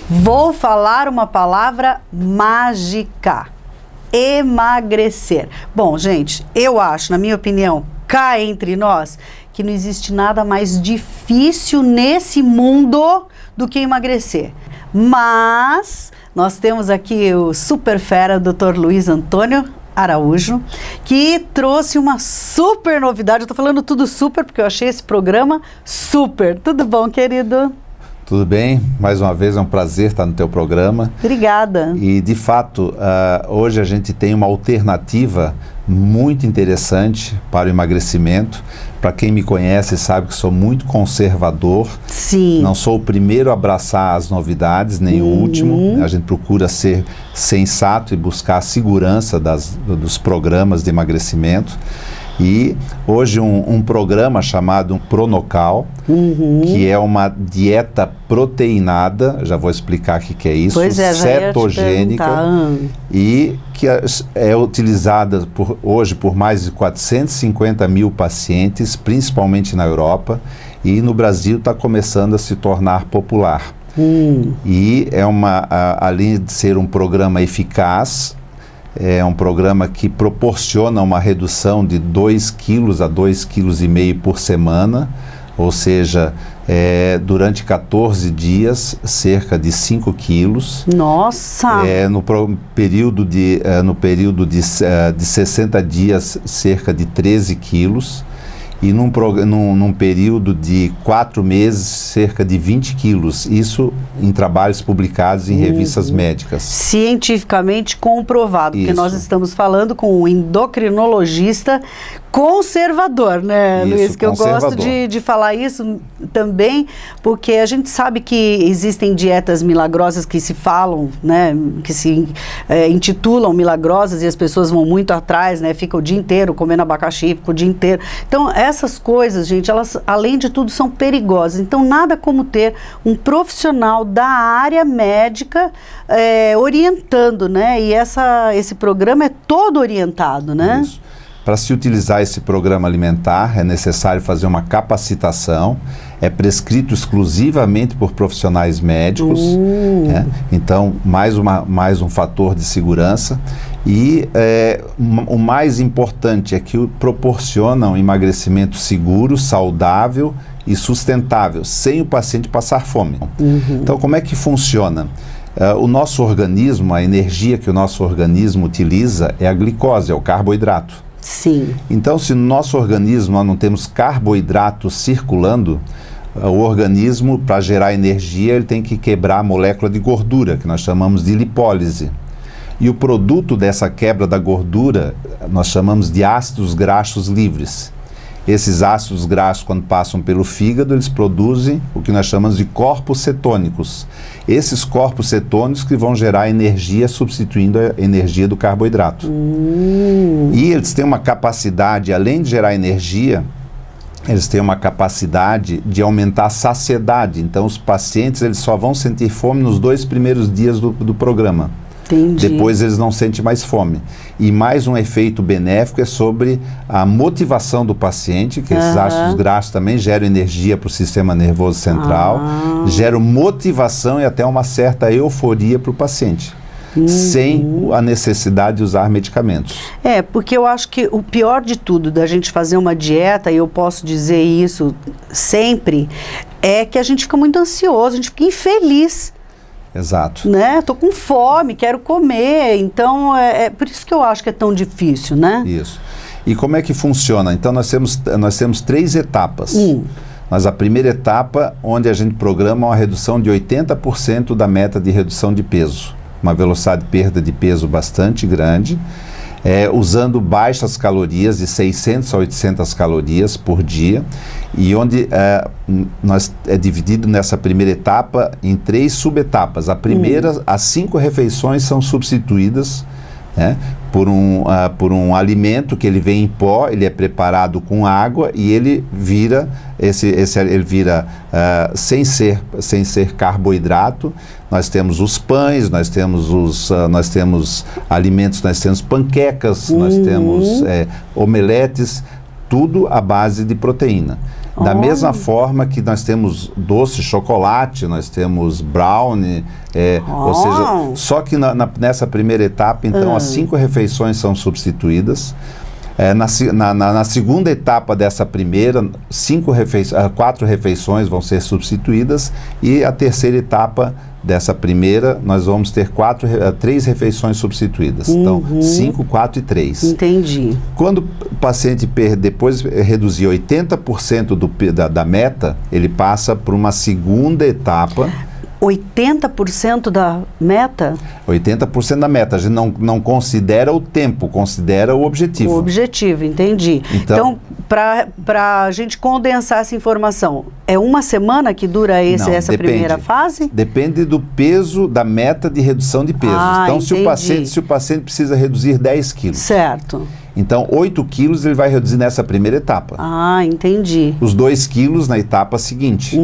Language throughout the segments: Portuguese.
Vou falar uma palavra mágica: emagrecer. Bom, gente, eu acho, na minha opinião, cá entre nós, que não existe nada mais difícil nesse mundo do que emagrecer. Mas nós temos aqui o super fera, Dr. Luiz Antônio Araújo, que trouxe uma super novidade. Eu tô falando tudo super porque eu achei esse programa super. Tudo bom, querido? Tudo bem? Mais uma vez é um prazer estar no teu programa. Obrigada. E de fato, hoje a gente tem uma alternativa muito interessante para o emagrecimento. Para quem me conhece sabe que sou muito conservador. Sim. Não sou o primeiro a abraçar as novidades, nem o último. A gente procura ser sensato e buscar a segurança dos programas de emagrecimento. E hoje um programa chamado Pronocal, que é uma dieta proteinada, já vou explicar o que é isso, cetogênica, e que é utilizada hoje por mais de 450 mil pacientes, principalmente na Europa, e no Brasil está começando a se tornar popular. E além de ser um programa eficaz, é um programa que proporciona uma redução de 2 quilos a 2,5 kg por semana, ou seja, durante 14 dias, cerca de 5 quilos. Nossa! No período de 60 dias, cerca de 13 quilos. E num período de 4 meses, cerca de 20 quilos. Isso em trabalhos publicados em revistas médicas. Cientificamente comprovado, porque nós estamos falando com um endocrinologista conservador, né, Luiz? Que eu gosto de falar isso também, porque a gente sabe que existem dietas milagrosas que se falam, né, que se intitulam milagrosas e as pessoas vão muito atrás, né, ficam o dia inteiro comendo abacaxi, ficam o dia inteiro. Então, essas coisas, gente, elas, além de tudo, são perigosas. Então, nada como ter um profissional da área médica orientando, né? E esse programa é todo orientado, né? Isso. Para se utilizar esse programa alimentar, é necessário fazer uma capacitação, é prescrito exclusivamente por profissionais médicos, então mais um fator de segurança. E o mais importante é que proporciona um emagrecimento seguro, saudável e sustentável, sem o paciente passar fome. Então, como é que funciona? O nosso organismo, a energia que o nosso organismo utiliza é a glicose, é o carboidrato. Sim. Então, se no nosso organismo nós não temos carboidrato circulando, o organismo, para gerar energia, ele tem que quebrar a molécula de gordura, que nós chamamos de lipólise. E o produto dessa quebra da gordura, nós chamamos de ácidos graxos livres. Esses ácidos graxos, quando passam pelo fígado, eles produzem o que nós chamamos de corpos cetônicos. Esses corpos cetônicos que vão gerar energia, substituindo a energia do carboidrato. E eles têm uma capacidade, além de gerar energia, eles têm uma capacidade de aumentar a saciedade. Então, os pacientes eles só vão sentir fome nos 2 primeiros dias do programa. Entendi. Depois eles não sentem mais fome. E mais um efeito benéfico é sobre a motivação do paciente, que esses ácidos graxos também geram energia para o sistema nervoso central, geram motivação e até uma certa euforia para o paciente, sem a necessidade de usar medicamentos. Porque eu acho que o pior de tudo da gente fazer uma dieta, e eu posso dizer isso sempre, é que a gente fica muito ansioso, a gente fica infeliz. Exato. Né? Tô com fome, quero comer, então é por isso que eu acho que é tão difícil, né? Isso. E como é que funciona? Então nós temos 3 etapas. Mas a primeira etapa, onde a gente programa uma redução de 80% da meta de redução de peso. Uma velocidade de perda de peso bastante grande, usando baixas calorias, de 600 a 800 calorias por dia, e onde é dividido nessa primeira etapa em 3 subetapas. A primeira, as 5 refeições são substituídas por um alimento que ele vem em pó, ele é preparado com água e ele vira, sem ser carboidrato. Nós temos os pães, nós temos alimentos, nós temos panquecas, nós temos omeletes, tudo à base de proteína. Da mesma forma que nós temos doce, chocolate, nós temos brownie, ou seja, só que nessa primeira etapa, então, as 5 refeições são substituídas. Na segunda etapa dessa primeira, 4 refeições vão ser substituídas, e a terceira etapa dessa primeira, nós vamos ter 3 refeições substituídas. Então, 5, 4 e 3. Entendi. Quando o paciente depois reduzir 80% da meta, ele passa para uma segunda etapa. 80% da meta? 80% da meta. A gente não considera o tempo, considera o objetivo. O objetivo, entendi. Então para a gente condensar essa informação, é uma semana que dura essa primeira fase? Depende do peso, da meta de redução de peso. Então, se o paciente precisa reduzir 10 quilos. Certo. Então, 8 quilos ele vai reduzir nessa primeira etapa. Entendi. Os 2 quilos na etapa seguinte.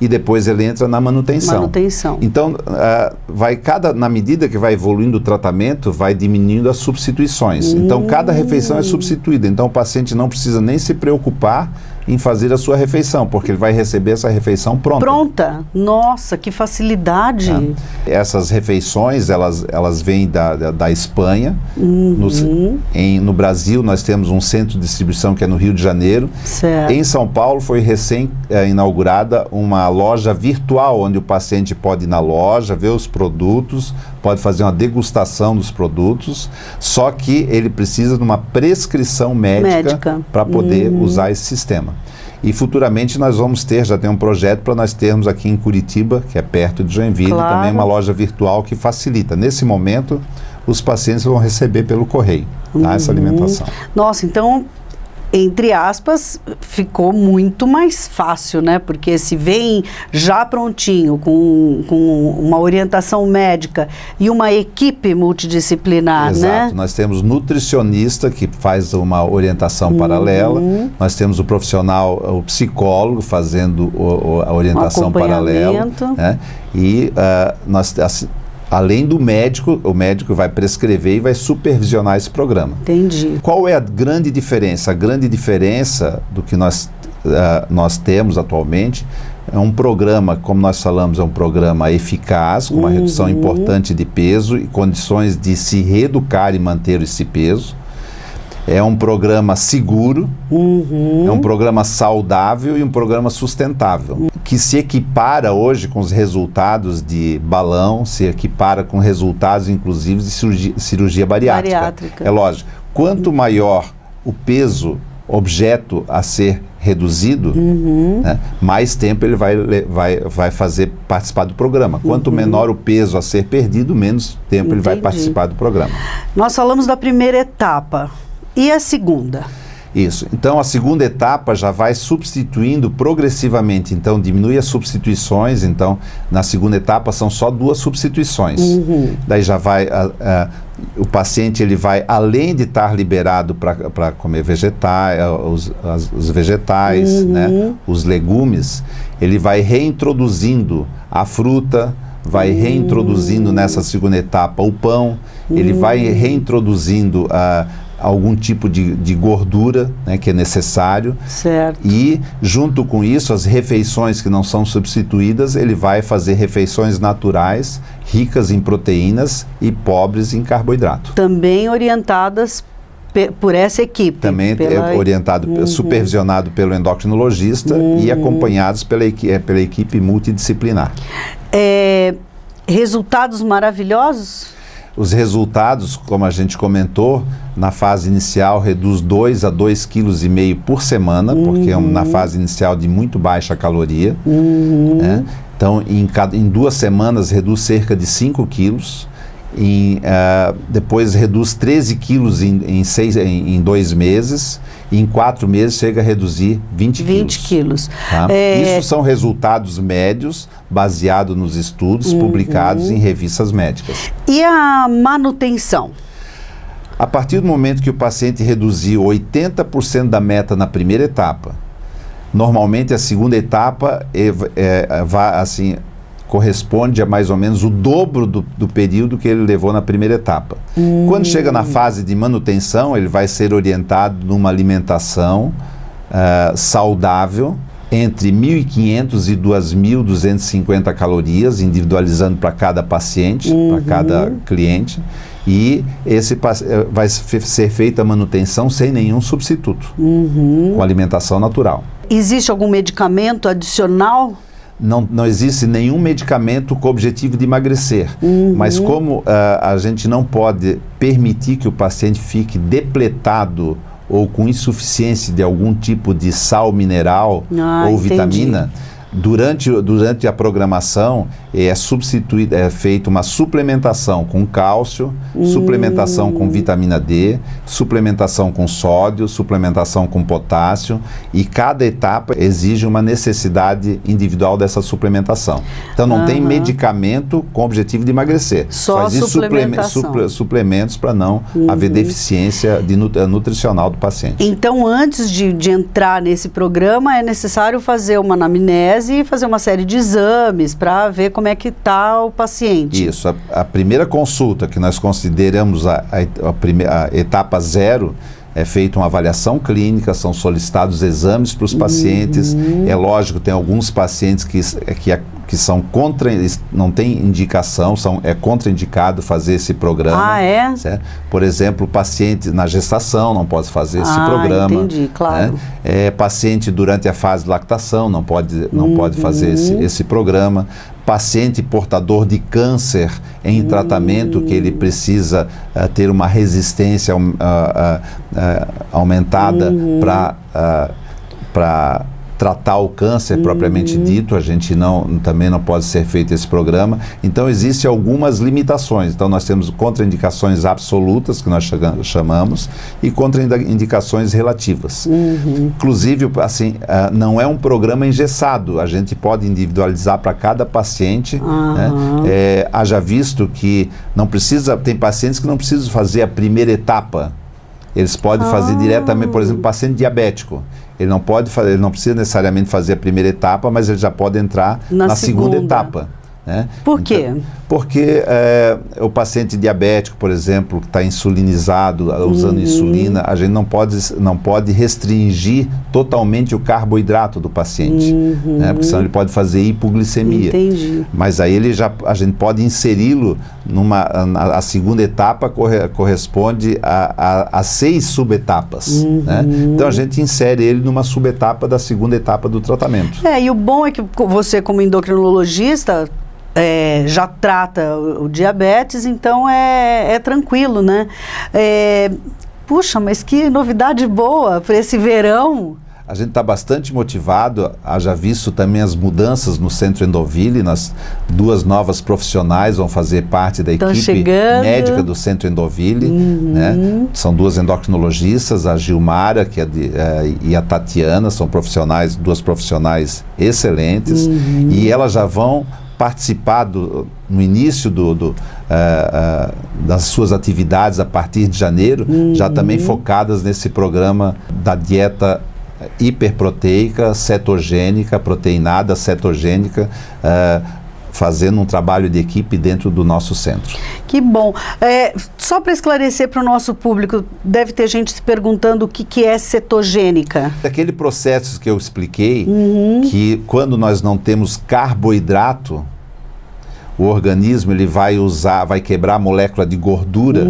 E depois ele entra na manutenção. Então, na medida que vai evoluindo o tratamento, vai diminuindo as substituições. Então, cada refeição é substituída. Então, o paciente não precisa nem se preocupar em fazer a sua refeição, porque ele vai receber essa refeição pronta. Nossa, que facilidade! Essas refeições, elas vêm da Espanha. No Brasil, nós temos um centro de distribuição que é no Rio de Janeiro. Certo. Em São Paulo, foi recém-inaugurada uma loja virtual, onde o paciente pode ir na loja, ver os produtos, pode fazer uma degustação dos produtos, só que ele precisa de uma prescrição médica para poder usar esse sistema. E futuramente nós vamos já tem um projeto para nós termos aqui em Curitiba, que é perto de Joinville, também uma loja virtual que facilita. Nesse momento, os pacientes vão receber pelo correio essa alimentação. Nossa, então, entre aspas, ficou muito mais fácil, né? Porque se vem já prontinho, com uma orientação médica e uma equipe multidisciplinar, né? Exato. Nós temos nutricionista que faz uma orientação paralela, nós temos o profissional, o psicólogo fazendo a orientação paralela, né? E além do médico, o médico vai prescrever e vai supervisionar esse programa. Entendi. Qual é a grande diferença? A grande diferença do que nós temos atualmente é um programa, como nós falamos, é um programa eficaz, com uma redução importante de peso e condições de se reeducar e manter esse peso. É um programa seguro, é um programa saudável e um programa sustentável, que se equipara hoje com os resultados de balão, se equipara com resultados, inclusive, de cirurgia bariátrica. É lógico, quanto maior o peso objeto a ser reduzido, né, mais tempo ele vai participar do programa. Quanto menor o peso a ser perdido, menos tempo ele vai participar do programa. Nós falamos da primeira etapa. E a segunda? Isso. Então, a segunda etapa já vai substituindo progressivamente. Então, diminui as substituições. Então, na segunda etapa são só 2 substituições. Daí já vai... o paciente, ele vai, além de estar liberado para comer vegetais, os vegetais, né, os legumes, ele vai reintroduzindo a fruta, vai reintroduzindo nessa segunda etapa o pão, ele vai reintroduzindo algum tipo de gordura, né, que é necessário. Certo. E, junto com isso, as refeições que não são substituídas, ele vai fazer refeições naturais, ricas em proteínas e pobres em carboidrato. Também orientadas por essa equipe. Também é orientado, supervisionado pelo endocrinologista e acompanhados pela equipe multidisciplinar. Resultados maravilhosos? Os resultados, como a gente comentou, na fase inicial reduz 2 a 2,5 kg por semana, porque é na fase inicial de muito baixa caloria. Né? Então, em 2 semanas reduz cerca de 5 quilos. Depois reduz 13 quilos em 2 meses. E em 4 meses chega a reduzir 20 quilos. Tá? Isso são resultados médios baseados nos estudos publicados em revistas médicas. E a manutenção? A partir do momento que o paciente reduziu 80% da meta na primeira etapa, normalmente a segunda etapa corresponde a mais ou menos o dobro do período que ele levou na primeira etapa. Quando chega na fase de manutenção, ele vai ser orientado numa alimentação saudável, entre 1.500 e 2.250 calorias, individualizando para cada paciente, para cada cliente, e vai ser feita a manutenção sem nenhum substituto, com alimentação natural. Existe algum medicamento adicional? Não existe nenhum medicamento com o objetivo de emagrecer, mas como a gente não pode permitir que o paciente fique depletado ou com insuficiência de algum tipo de sal mineral ou vitamina, durante a programação é feita uma suplementação com cálcio, suplementação com vitamina D, suplementação com sódio, suplementação com potássio, e cada etapa exige uma necessidade individual dessa suplementação. Então não tem medicamento com o objetivo de emagrecer. Só existe suplementos para não haver deficiência nutricional do paciente. Então antes de entrar nesse programa é necessário fazer uma anamnese e fazer uma série de exames para ver como é que está o paciente. Isso, a primeira consulta, que nós consideramos a etapa 0, é feita uma avaliação clínica, são solicitados exames para os pacientes. É lógico, tem alguns pacientes que são não tem indicação, é contraindicado fazer esse programa. Certo? Por exemplo, paciente na gestação não pode fazer esse programa. Entendi, claro. Né? Paciente durante a fase de lactação não pode fazer esse programa. Paciente portador de câncer em tratamento, que ele precisa ter uma resistência aumentada para tratar o câncer propriamente dito, a gente também não pode ser feito esse programa. Então existem algumas limitações. Então nós temos contraindicações absolutas, que nós chamamos, e contraindicações relativas. Inclusive, assim, não é um programa engessado, a gente pode individualizar para cada paciente. Né? Haja visto que tem pacientes que não precisam fazer a primeira etapa. Eles podem fazer diretamente, por exemplo, paciente diabético. Ele não precisa necessariamente fazer a primeira etapa, mas ele já pode entrar na segunda etapa. Né? Por quê? Então, porque o paciente diabético, por exemplo, que está insulinizado, usando insulina, a gente não pode restringir totalmente o carboidrato do paciente, né? Porque senão ele pode fazer hipoglicemia. Entendi. Mas aí a gente pode inseri-lo a segunda etapa corresponde a 6 subetapas. Né? Então a gente insere ele numa subetapa da segunda etapa do tratamento. E o bom é que você, como endocrinologista, já trata o diabetes, então é tranquilo, né? Puxa, mas que novidade boa para esse verão! A gente está bastante motivado, haja visto também as mudanças no Centro Endoville. 2 novas profissionais vão fazer parte da equipe médica do Centro Endoville. Né? São 2 endocrinologistas, a Gilmara e a Tatiana, são 2 profissionais excelentes, e elas já vão participar no início das suas atividades a partir de janeiro, já também focadas nesse programa da dieta hiperproteica, cetogênica, proteinada, cetogênica, fazendo um trabalho de equipe dentro do nosso centro. Que bom. Só para esclarecer para o nosso público, deve ter gente se perguntando o que é cetogênica. Aquele processo que eu expliquei, que quando nós não temos carboidrato, o organismo ele vai quebrar a molécula de gordura,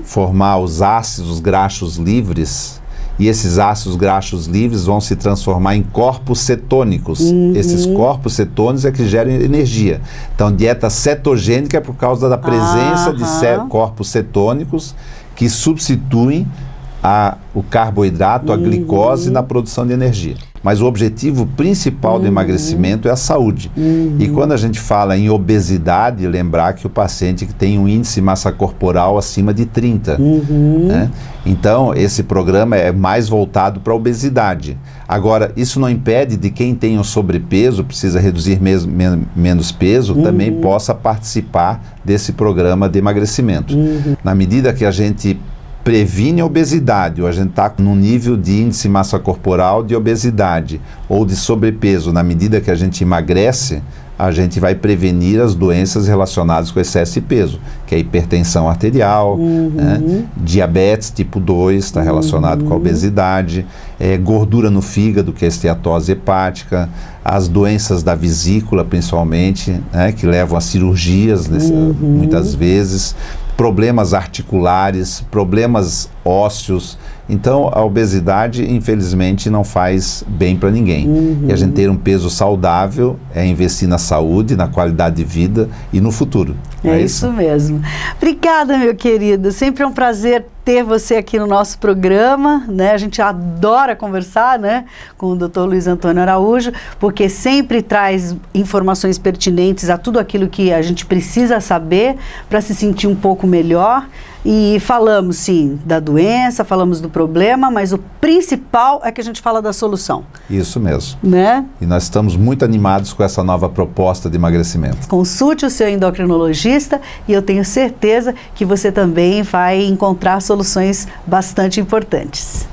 formar os ácidos graxos livres, e esses ácidos graxos livres vão se transformar em corpos cetônicos. Esses corpos cetônicos é que geram energia. Então, dieta cetogênica é por causa da presença de corpos cetônicos que substituem o carboidrato, a glicose na produção de energia. Mas o objetivo principal do emagrecimento é a saúde. E quando a gente fala em obesidade, lembrar que o paciente que tem um índice de massa corporal acima de 30. Né? Então, esse programa é mais voltado para a obesidade. Agora, isso não impede de quem tem um sobrepeso, precisa reduzir menos peso, também possa participar desse programa de emagrecimento. Na medida que a gente previne a obesidade, ou a gente está num nível de índice de massa corporal de obesidade ou de sobrepeso, na medida que a gente emagrece, a gente vai prevenir as doenças relacionadas com excesso de peso, que é hipertensão arterial, né? Diabetes tipo 2, está relacionado com a obesidade, gordura no fígado, que é a esteatose hepática, as doenças da vesícula, principalmente, né? Que levam a cirurgias, muitas vezes, problemas articulares, problemas ósseos. Então, a obesidade, infelizmente, não faz bem para ninguém. E a gente ter um peso saudável é investir na saúde, na qualidade de vida e no futuro. É isso mesmo. Obrigada, meu querido. Sempre é um prazer ter você aqui no nosso programa, né? A gente adora conversar, né, com o Dr. Luiz Antônio Araújo, porque sempre traz informações pertinentes a tudo aquilo que a gente precisa saber para se sentir um pouco melhor. E falamos, sim, da doença, falamos do problema, mas o principal é que a gente fala da solução. Isso mesmo. Né? E nós estamos muito animados com essa nova proposta de emagrecimento. Consulte o seu endocrinologista e eu tenho certeza que você também vai encontrar soluções bastante importantes.